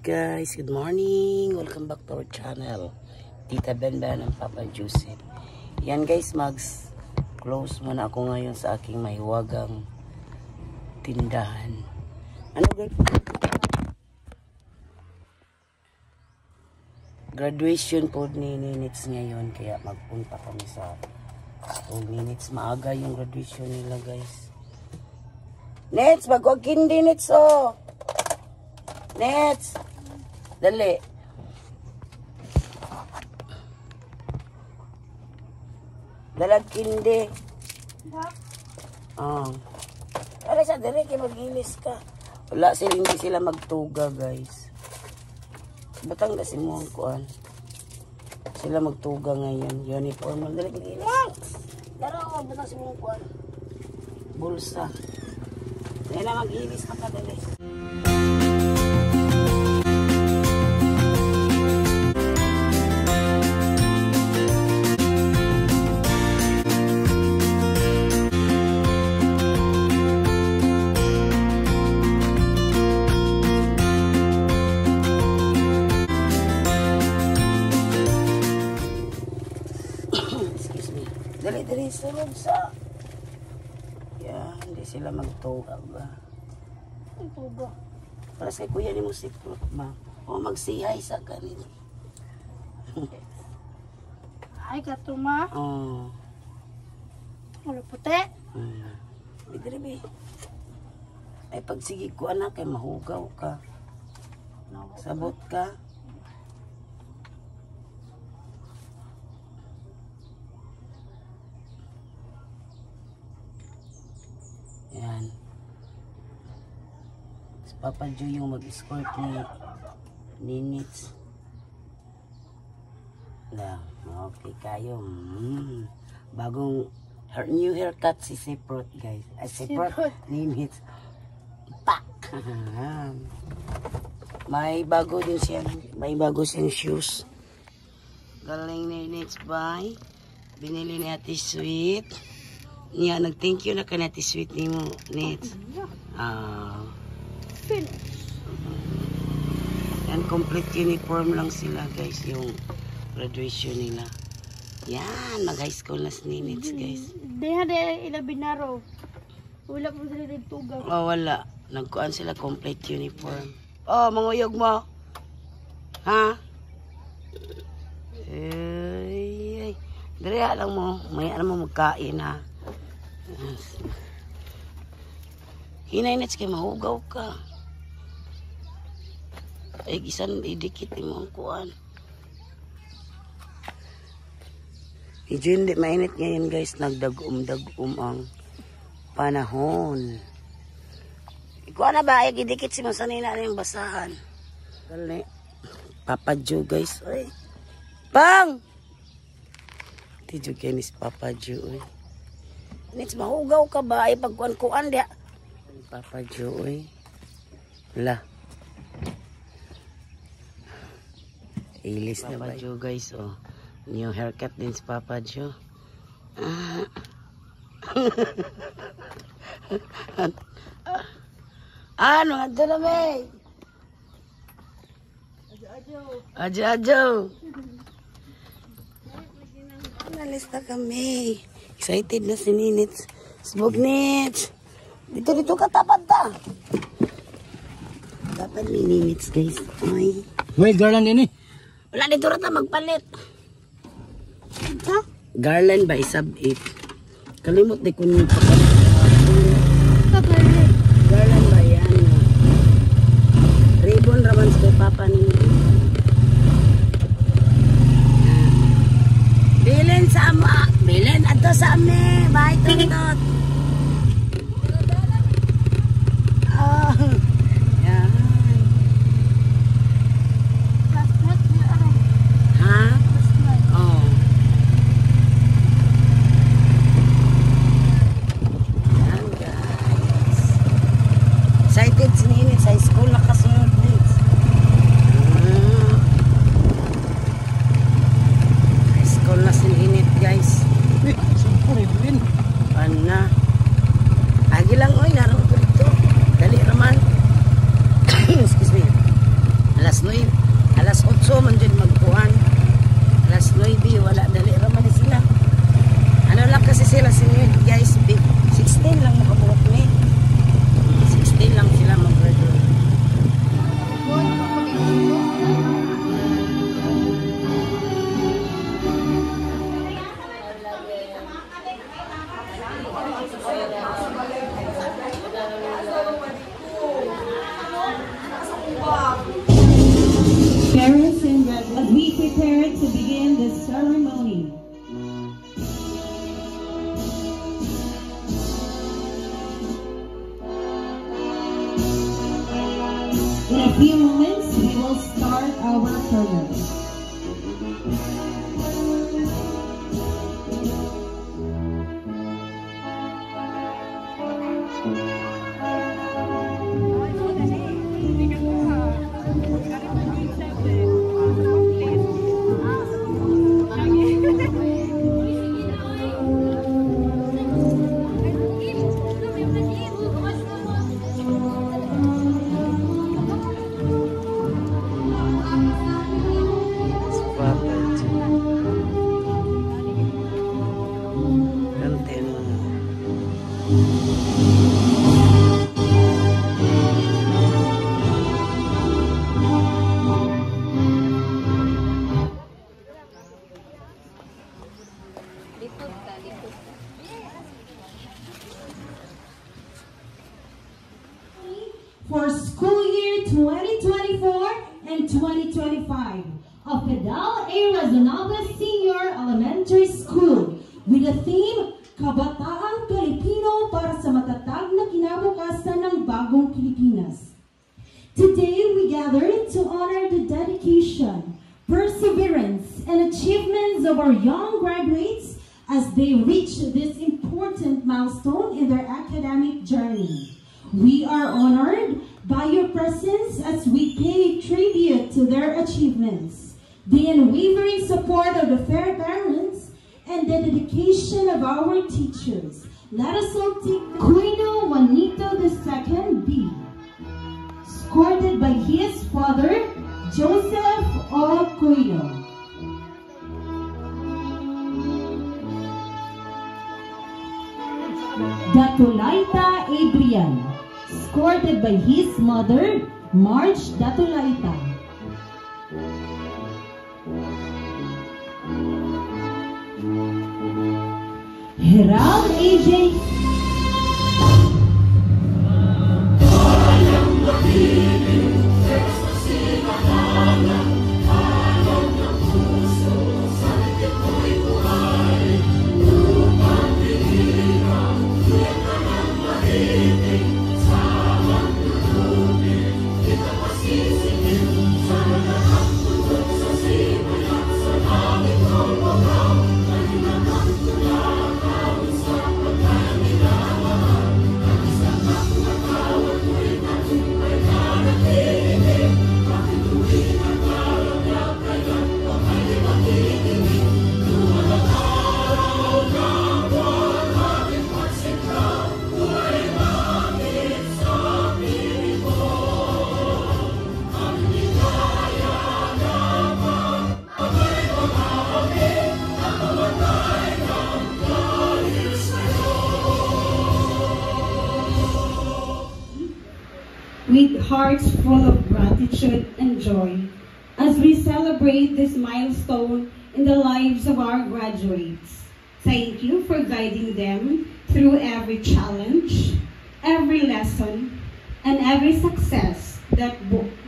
guys, good morning. Welcome back to our channel. Tita Benben ng Papa Joseph. Yan guys, close muna ako ngayon sa aking mahiwagang tindahan. Ano guys? Graduation po ni Ninits ngayon, kaya magpunta kami sa school. Ninits, maaga yung graduation nila guys. Nets, magwag hindi Nets oh. Nets, dali. Dalag kindi. Para sa dali kay mag-ilis ka. Wala sila, hindi sila magtuga guys. Batang na si mo kuan. Sila magtuga ngayon. Uniform mo dali mag-ilis. Daro batang si mo kuan. Bulsa. Dali na mag-ilis ka dali. Dali, sulod sa. Yan, hindi sila magtuga ba? Magtuga. Para sa kuya ni mo si Fruit ba? O magsihay sa kanila. Ay, katuma. Oo. Wala puti. Bidribi. Ay, pagsigi ko anak, ay mahugaw ka. Sabot ka. Yan. Si Papa Jo yung mag-escort ni Ninits. Na, okay kayo. Bagong new haircut si Seprot guys. Ay, Seprot, Ninits. Pak! May bago din siya. May bago siyang shoes. Galing ni Ninits by. Binili ni Ate Sweet. Niya, nag-thank you na ka natin sweet ni mo, Nets. Finish. Yan, complete uniform lang sila, guys, yung graduation nila. Yan, mag-high school na si Nets, guys. Deha de ila binaro. Wala po sila nagtugaw. Oh, wala. Nagkuhan sila complete uniform. Oh, manguyog mo. Ha? Ay. Dere lang mo. May ano mo magkain, ha? Hinay Nets kay mahugaw ka. Ay gisan idikit mo ang kuan. Medyo hindi mainit ngayon guys, nagdagum-dagum ang panahon. Ikuha na ba ay idikit si masanina na yung basahan. Dali. Papa Jo guys, oy. Pang! Tijo kenis Papa Jo oy. Nits, mahugaw ka ba? Ay, pagkuan-kuan dia. Papa Jo, oy. Wala. Ilis na Papa Jo, guys, oh. New haircut din si Papa Jo. Ano, ito na, may? Ajo. Nalis na kami. Excited na si Ninits. Sbog Nits. Dito ka tapat ta. Dapat ni Ninits guys. Ay. Wait, garland ini. Wala dito rata magpalit. Ha? Garland ba isab 8. Kalimot di kun papalit. Garland ba yan? Ribbon raman sa papa ni Bilin sa ama. Bilin ato sa ame. Bahay tuntot. Oh. Yan. Ha? Oh. Alas 9, alas 8 man dyan magkuhan. Alas 9, wala dali raman sila. Ano lang kasi sila guys, 16 lang makabuhat ni. 16 lang sila mag-graduate. Parents and as we prepare to begin the ceremony. In a few moments, we will start our program. For school year 2024 and 2025 of Fidel A. Razonable Senior Elementary School with the theme Kabataang Pilipino para sa matatag na kinabukasan ng bagong Pilipinas. Today we gather to honor the dedication, perseverance, and achievements of our young graduates as they reach this important milestone in their academic journey. We are honored by your presence as we pay tribute to their achievements, the unwavering support of the fair parents, and the dedication of our teachers. Let us all take Quino Juanito II B, escorted by his father, Joseph O. Quino. Datulaita Adrian, escorted by his mother, Marge Datulaita. Gerald A.J. With hearts full of gratitude and joy as we celebrate this milestone in the lives of our graduates. Thank you for guiding them through every challenge, every lesson, and every success that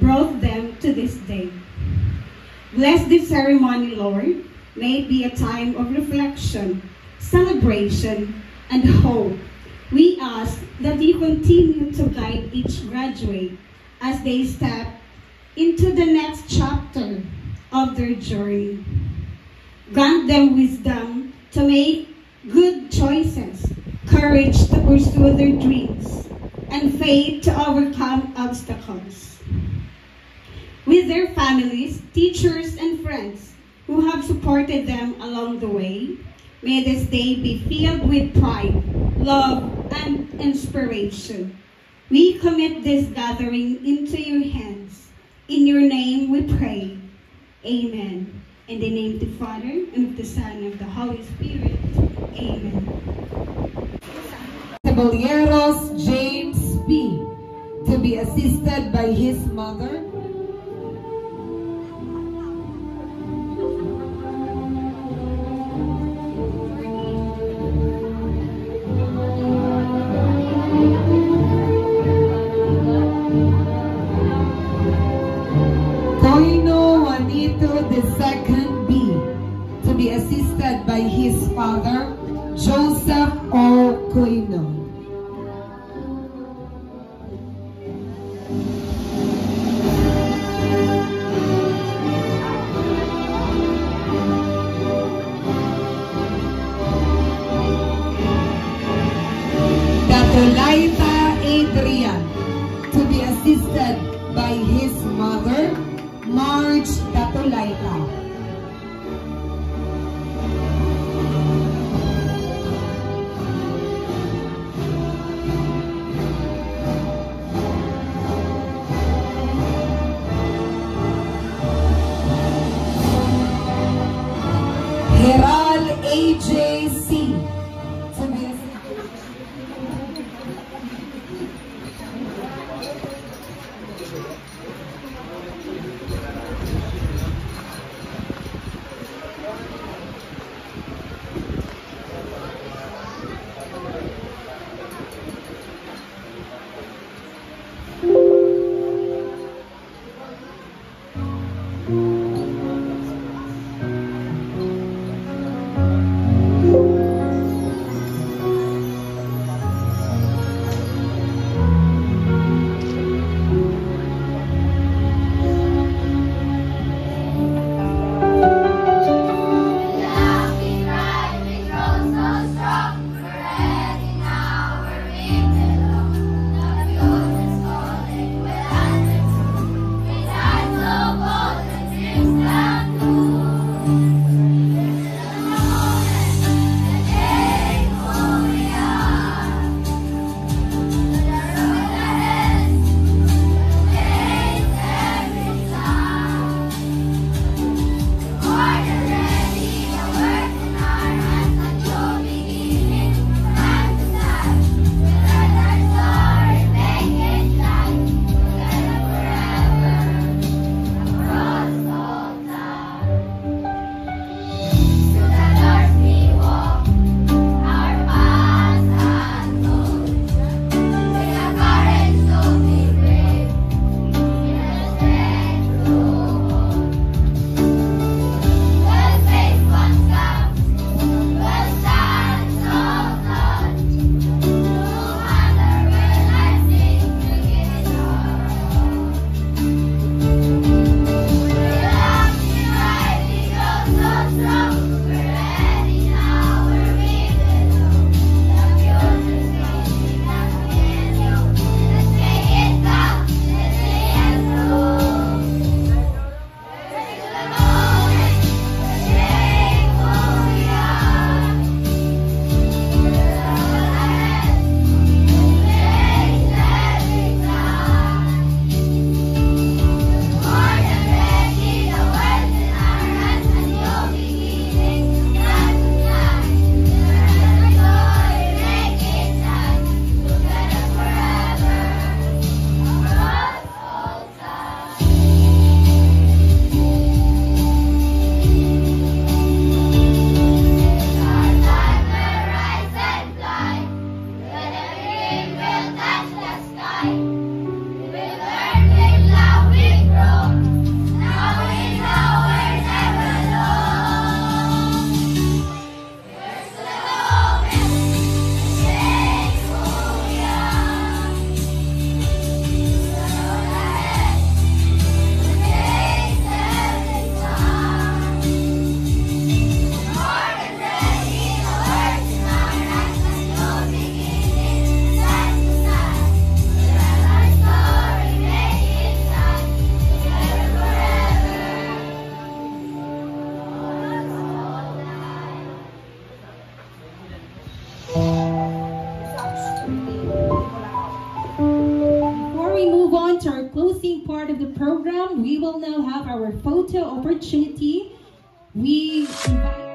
brought them to this day. Bless this ceremony, Lord. May it be a time of reflection, celebration, and hope. We ask that you continue to guide each graduate as they step into the next chapter of their journey. Grant them wisdom to make good choices, courage to pursue their dreams, and faith to overcome obstacles. With their families, teachers, and friends who have supported them along the way, may this day be filled with pride, love, and inspiration. We commit this gathering into your hands. In your name we pray. Amen. In the name of the Father, and of the Son, and of the Holy Spirit. Amen. Caballeros James B. to be assisted by his mother. Koino Juanito II B. to be assisted by his father, Joseph O. Koino. Laita Adrian to be assisted by his mother, Marge Catolaita. Heral AJC to be assisted. we will now have our photo opportunity. We invite